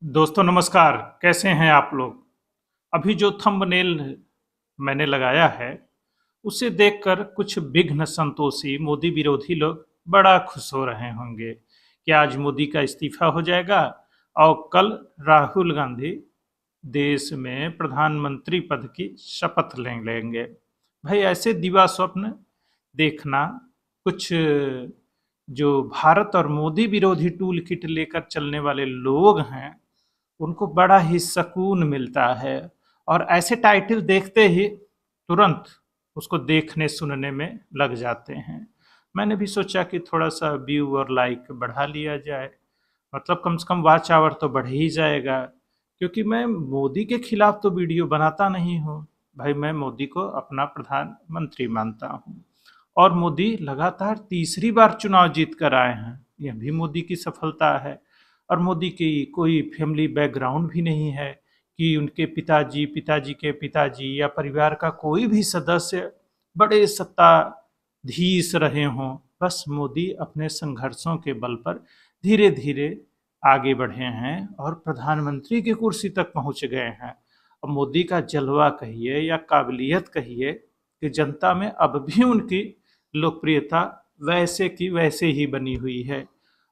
दोस्तों नमस्कार, कैसे हैं आप लोग? अभी जो थंबनेल मैंने लगाया है, उसे देखकर कुछ विघ्न संतोषी मोदी विरोधी लोग बड़ा खुश हो रहे होंगे कि आज मोदी का इस्तीफा हो जाएगा और कल राहुल गांधी देश में प्रधानमंत्री पद की शपथ लेंगे। भाई ऐसे दिवा स्वप्न देखना कुछ जो भारत और मोदी विरोधी टूल किट लेकर चलने वाले लोग हैं उनको बड़ा ही सुकून मिलता है और ऐसे टाइटल देखते ही तुरंत उसको देखने सुनने में लग जाते हैं। मैंने भी सोचा कि थोड़ा सा व्यू और लाइक बढ़ा लिया जाए, मतलब कम से कम वॉच आवर तो बढ़ ही जाएगा, क्योंकि मैं मोदी के खिलाफ तो वीडियो बनाता नहीं हूँ। भाई मैं मोदी को अपना प्रधानमंत्री मानता हूँ और मोदी लगातार तीसरी बार चुनाव जीत कर आए हैं, यह भी मोदी की सफलता है। और मोदी की कोई फैमिली बैकग्राउंड भी नहीं है कि उनके पिताजी, पिताजी के पिताजी या परिवार का कोई भी सदस्य बड़े सत्ताधीश रहे हों। बस मोदी अपने संघर्षों के बल पर धीरे धीरे आगे बढ़े हैं और प्रधानमंत्री की कुर्सी तक पहुंच गए हैं। अब मोदी का जलवा कहिए या काबिलियत कहिए कि जनता में अब भी उनकी लोकप्रियता वैसे की वैसे ही बनी हुई है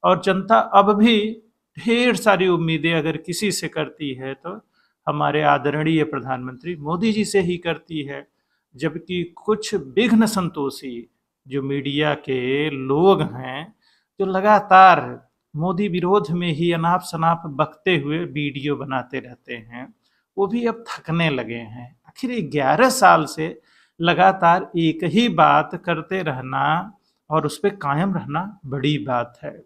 और जनता अब भी ढेर सारी उम्मीदें अगर किसी से करती है तो हमारे आदरणीय प्रधानमंत्री मोदी जी से ही करती है। जबकि कुछ विघ्न संतोषी जो मीडिया के लोग हैं, जो लगातार मोदी विरोध में ही अनाप शनाप बकते हुए वीडियो बनाते रहते हैं, वो भी अब थकने लगे हैं। आखिर 11 साल से लगातार एक ही बात करते रहना और उस पर कायम रहना बड़ी बात है,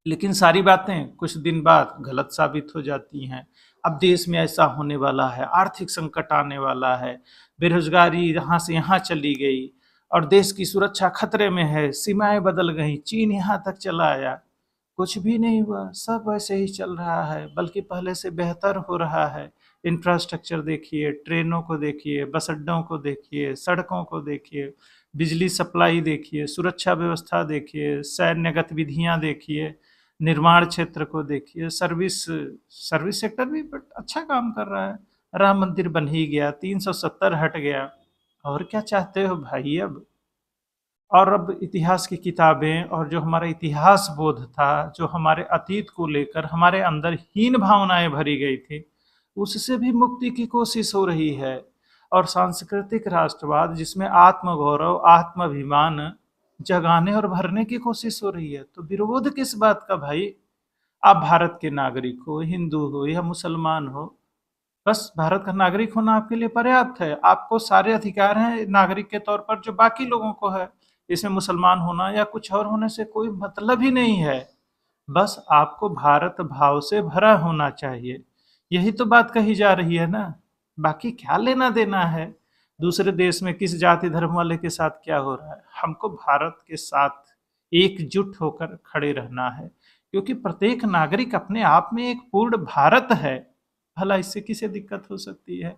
लेकिन सारी बातें कुछ दिन बाद गलत साबित हो जाती हैं। अब देश में ऐसा होने वाला है, आर्थिक संकट आने वाला है, बेरोजगारी यहाँ से यहाँ चली गई और देश की सुरक्षा खतरे में है, सीमाएं बदल गई, चीन यहाँ तक चला आया। कुछ भी नहीं हुआ, सब वैसे ही चल रहा है, बल्कि पहले से बेहतर हो रहा है। इंफ्रास्ट्रक्चर देखिए, ट्रेनों को देखिए, बस अड्डों को देखिए, सड़कों को देखिए, बिजली सप्लाई देखिए, सुरक्षा व्यवस्था देखिए, सैन्य गतिविधियां देखिए, निर्माण क्षेत्र को देखिए, सर्विस सर्विस सेक्टर भी बट अच्छा काम कर रहा है। राम मंदिर बन ही गया, 370 हट गया, और क्या चाहते हो भाई अब? और अब इतिहास की किताबें और जो हमारा इतिहास बोध था, जो हमारे अतीत को लेकर हमारे अंदर हीन भावनाएं भरी गई थी, उससे भी मुक्ति की कोशिश हो रही है। और सांस्कृतिक राष्ट्रवाद जिसमें आत्मगौरव, आत्माभिमान जगाने और भरने की कोशिश हो रही है, तो विरोध किस बात का भाई? आप भारत के नागरिक हो, हिंदू हो या मुसलमान हो, बस भारत का नागरिक होना आपके लिए पर्याप्त है। आपको सारे अधिकार हैं नागरिक के तौर पर जो बाकी लोगों को है। इसमें मुसलमान होना या कुछ और होने से कोई मतलब ही नहीं है। बस आपको भारत भाव से भरा होना चाहिए। यही तो बात कही जा रही है ना। बाकी क्या लेना देना है दूसरे देश में किस जाति धर्म वाले के साथ क्या हो रहा है? हमको भारत के साथ एकजुट होकर खड़े रहना है, क्योंकि प्रत्येक नागरिक अपने आप में एक पूर्ण भारत है। भला इससे किसे दिक्कत हो सकती है?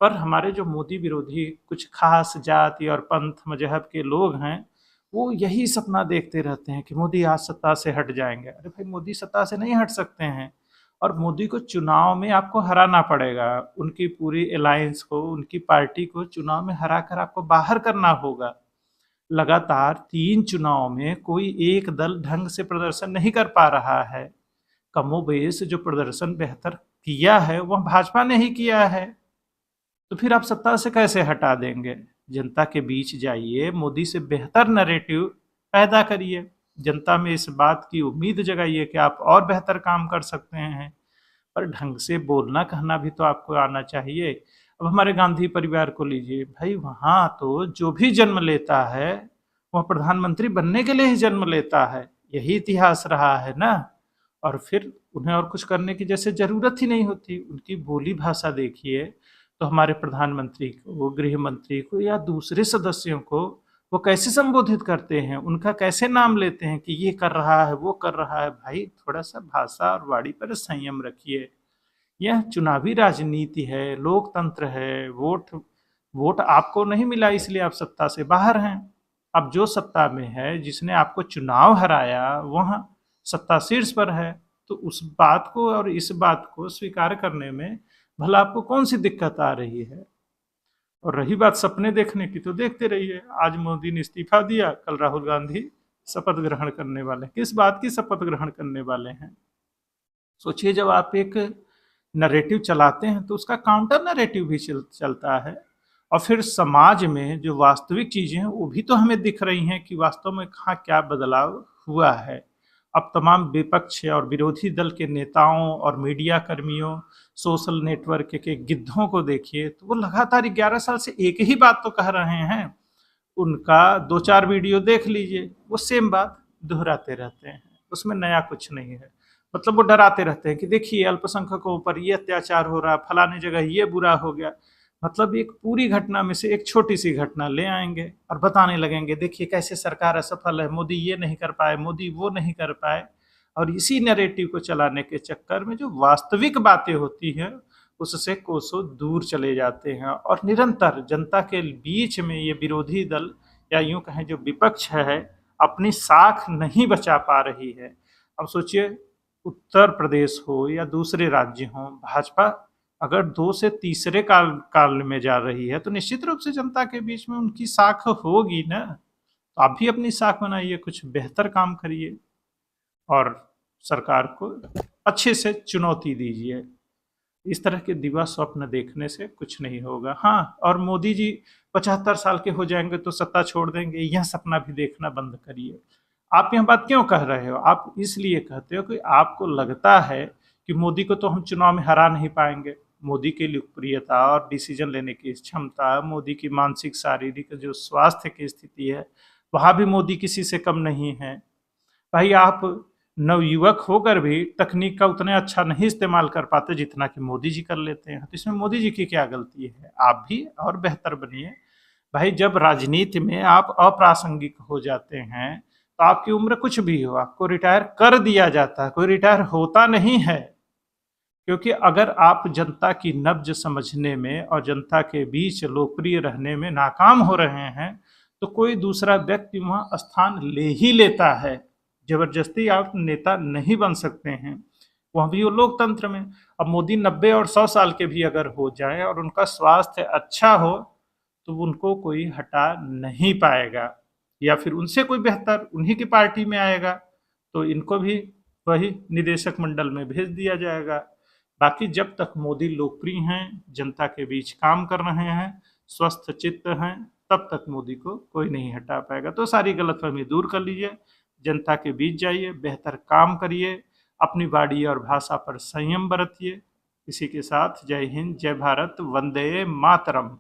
पर हमारे जो मोदी विरोधी कुछ खास जाति और पंथ मजहब के लोग हैं, वो यही सपना देखते रहते हैं कि मोदी आज सत्ता से हट जाएंगे। अरे भाई, मोदी सत्ता से नहीं हट सकते हैं, और मोदी को चुनाव में आपको हराना पड़ेगा। उनकी पूरी अलायंस को, उनकी पार्टी को चुनाव में हरा कर आपको बाहर करना होगा। लगातार 3 चुनाव में कोई एक दल ढंग से प्रदर्शन नहीं कर पा रहा है। कमोबेश जो प्रदर्शन बेहतर किया है वह भाजपा ने ही किया है। तो फिर आप सत्ता से कैसे हटा देंगे? जनता के बीच जाइए, मोदी से बेहतर नैरेटिव पैदा करिए, जनता में इस बात की उम्मीद जगाइए कि आप और बेहतर काम कर सकते हैं। पर ढंग से बोलना कहना भी तो आपको आना चाहिए। अब हमारे गांधी परिवार को लीजिए भाई, वहाँ तो जो भी जन्म लेता है वह प्रधानमंत्री बनने के लिए ही जन्म लेता है। यही इतिहास रहा है ना। और फिर उन्हें और कुछ करने की जैसे जरूरत ही नहीं होती। उनकी बोली भाषा देखिए तो हमारे प्रधानमंत्री को, गृह मंत्री को या दूसरे सदस्यों को वो कैसे संबोधित करते हैं, उनका कैसे नाम लेते हैं कि ये कर रहा है, वो कर रहा है। भाई थोड़ा सा भाषा और वाणी पर संयम रखिए। यह चुनावी राजनीति है, लोकतंत्र है। वोट वोट आपको नहीं मिला इसलिए आप सत्ता से बाहर हैं। अब जो सत्ता में है, जिसने आपको चुनाव हराया, वह सत्ता शीर्ष पर है। तो उस बात को और इस बात को स्वीकार करने में भला आपको कौन सी दिक्कत आ रही है? और रही बात सपने देखने की, तो देखते रहिए। आज मोदी ने इस्तीफा दिया, कल राहुल गांधी शपथ ग्रहण करने वाले हैं। किस बात की शपथ ग्रहण करने वाले हैं? सोचिए, जब आप एक नरेटिव चलाते हैं तो उसका काउंटर नरेटिव भी चलता है। और फिर समाज में जो वास्तविक चीजें हैं वो भी तो हमें दिख रही हैं कि वास्तव में कहाँ क्या बदलाव हुआ है। अब तमाम विपक्ष और विरोधी दल के नेताओं और मीडिया कर्मियों, सोशल नेटवर्क के गिद्धों को देखिए, तो वो लगातार 11 साल से एक ही बात तो कह रहे हैं। उनका 2-4 वीडियो देख लीजिए, वो सेम बात दोहराते रहते हैं, उसमें नया कुछ नहीं है। मतलब वो डराते रहते हैं कि देखिए अल्पसंख्यकों पर ये अत्याचार हो रहा है, फलाने जगह ये बुरा हो गया। मतलब एक पूरी घटना में से एक छोटी सी घटना ले आएंगे और बताने लगेंगे, देखिए कैसे सरकार असफल है, मोदी ये नहीं कर पाए, मोदी वो नहीं कर पाए। और इसी नैरेटिव को चलाने के चक्कर में जो वास्तविक बातें होती हैं उससे कोसों दूर चले जाते हैं। और निरंतर जनता के बीच में ये विरोधी दल, या यूं कहें जो विपक्ष है, अपनी साख नहीं बचा पा रही है। अब सोचिए, उत्तर प्रदेश हो या दूसरे राज्य हों, भाजपा अगर 2 से तीसरे काल में जा रही है तो निश्चित रूप से जनता के बीच में उनकी साख होगी ना। तो आप भी अपनी साख बनाइए, कुछ बेहतर काम करिए और सरकार को अच्छे से चुनौती दीजिए। इस तरह के दिवा स्वप्न देखने से कुछ नहीं होगा। हाँ, और मोदी जी 75 साल के हो जाएंगे तो सत्ता छोड़ देंगे, यह सपना भी देखना बंद करिए। आप यह बात क्यों कह रहे हो? आप इसलिए कहते हो कि आपको लगता है कि मोदी को तो हम चुनाव में हरा नहीं पाएंगे। मोदी की लोकप्रियता और डिसीजन लेने की क्षमता, मोदी की मानसिक शारीरिक जो स्वास्थ्य की स्थिति है, वहाँ भी मोदी किसी से कम नहीं है। भाई, आप नवयुवक होकर भी तकनीक का उतना अच्छा नहीं इस्तेमाल कर पाते जितना कि मोदी जी कर लेते हैं। तो इसमें मोदी जी की क्या गलती है? आप भी और बेहतर बनिए। भाई, जब राजनीति में आप अप्रासंगिक हो जाते हैं तो आपकी उम्र कुछ भी हो, आपको रिटायर कर दिया जाता है, कोई रिटायर होता नहीं है। क्योंकि अगर आप जनता की नब्ज समझने में और जनता के बीच लोकप्रिय रहने में नाकाम हो रहे हैं तो कोई दूसरा व्यक्ति वहां स्थान ले ही लेता है। जबरदस्ती आप नेता नहीं बन सकते हैं, वह भी वो लोकतंत्र में। अब मोदी 90 और 100 साल के भी अगर हो जाए और उनका स्वास्थ्य अच्छा हो तो उनको कोई हटा नहीं पाएगा, या फिर उनसे कोई बेहतर उन्हीं की पार्टी में आएगा तो इनको भी वही निदेशक मंडल में भेज दिया जाएगा। बाकी जब तक मोदी लोकप्रिय हैं, जनता के बीच काम कर रहे हैं, स्वस्थ चित्त हैं, तब तक मोदी को कोई नहीं हटा पाएगा। तो सारी गलतफहमी दूर कर लीजिए, जनता के बीच जाइए, बेहतर काम करिए, अपनी वाणी और भाषा पर संयम बरतिए। इसी के साथ जय हिंद, जय भारत, वंदे मातरम।